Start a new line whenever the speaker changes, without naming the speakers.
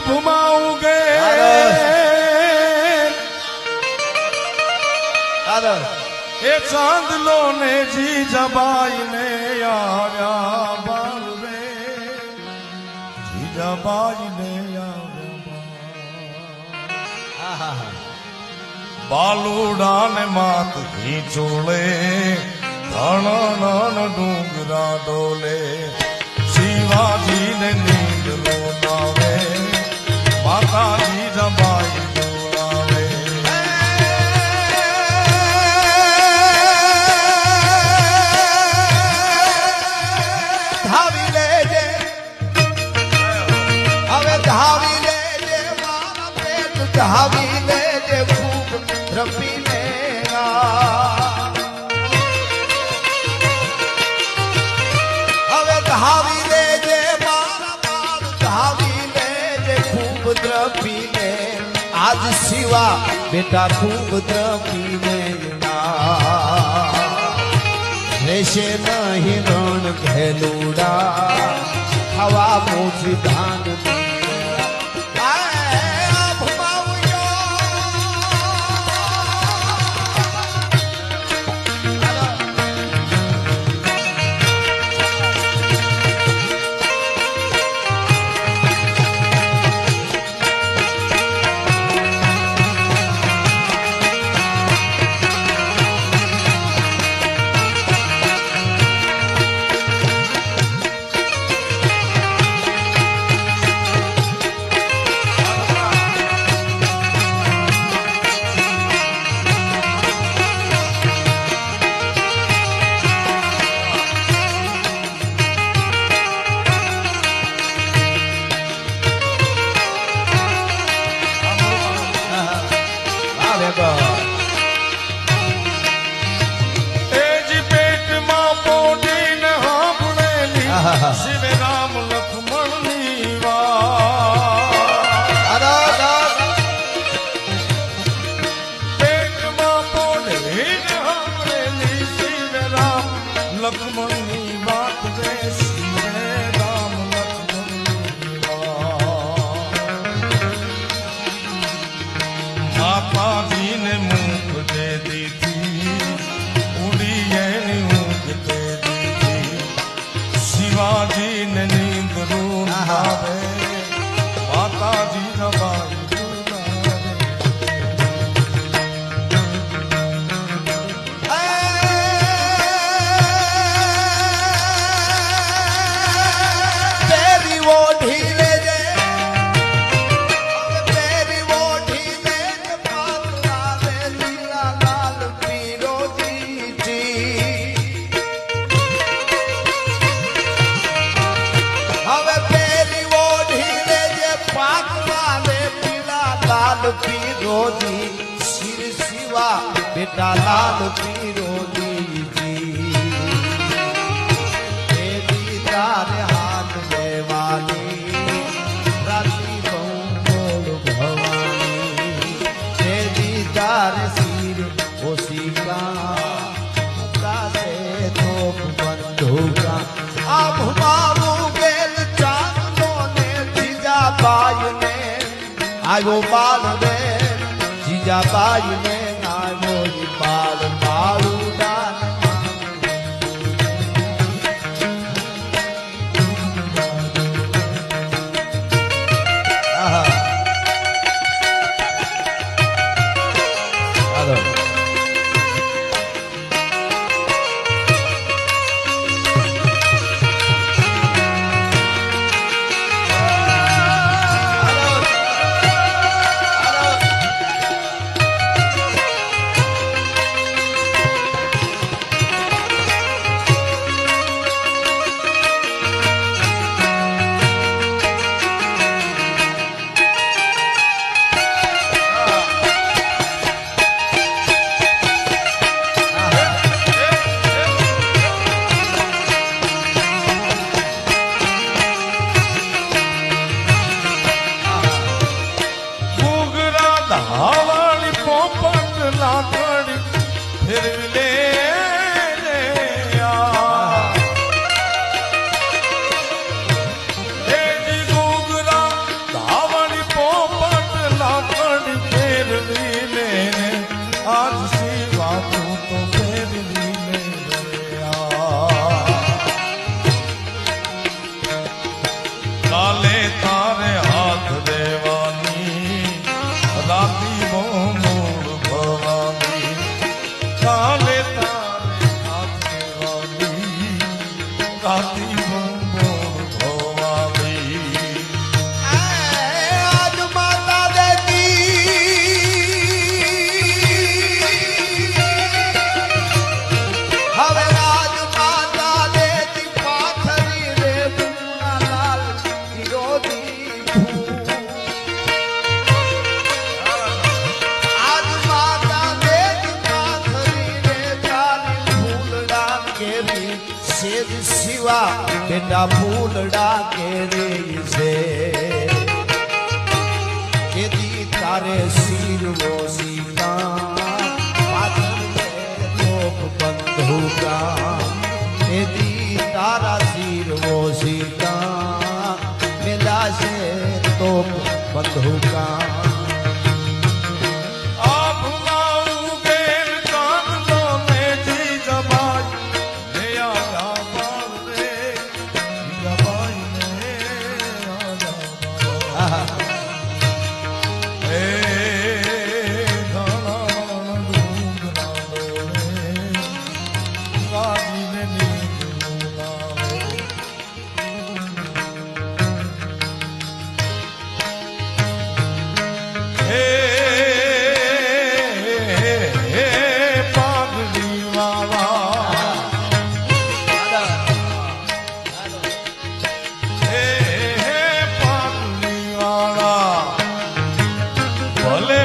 ભુમાઉગે એ ચાંદલો ને જીજાબાઈ ને આવ્યા બાલવે જીજાબાઈ ને આવ્યા બાલુડા ને માત ચોળે ધણ ડુંગરા ડોલે શિવાજી ને નીંદ રોનાવે માતાજી જબાઈ જોડાવે
ધાવી લેજે હવે ધાવી લેજે મારા પેટ ધાવી લેજે ખૂબ રમીને હવે ધાવી લેજે મારા બાળ ધાવી લેજે ખૂબ દ્રપીને આજ શિવા બેટા ખૂબ દ્રપીને રહેશે નહીં રણ ઘેલુડા હવા મોછી ધાન
શિવે રામ લક્ષ્મણની વાત પેટમાં પોઢીને સાંભળેલી શિવે રામ લક્ષ્મણની વાત રે શિવે રામ લક્ષ્મણની વાત માતાજીને મુખ દે દીધી ઉડી એની ઊંઘ તે શિવાજી ને નીંદ રૂમ આવે માતાજી નવાઈ
તેરી ઓઢી લેજે તેરી ઓઢી લેજે પાતળા રે લીલા લાલ પીરોજી હવે પેરી ઓઢી લેજે પાકવા રે પીલા લાલ પીરોજી શિર શિવા બેટા લાલ પીરોજી તેરી તારે હાથ લેવાની રાતી બહુ બોલ ભવાની તેરી તારે શિર ઓશિકા તારે તોપ બંધુકા આ ભુમાવું આવ્યો બાલ રે જીજાબાઈ ને આવ્યો બાલ મારું દાન મીઠા ફૂલડા કેરી છે કેદી તારે શીરવો સીતા પાછળ તોપ બંધુકા કેદી તારા શીરવો સીતા મેલાશે તોપ બંધુકા
આ ભૂલાવું બેન કાંદલો મેથી જબાઈ લે આજા બાળ રે જબાઈ ને આજા બાળ એ ઘણા ડુંગરા ડોળે ગાજીને નીંદ બોલાવે હે પાઘડી વાળા હે પાઘડી વાળા ભલે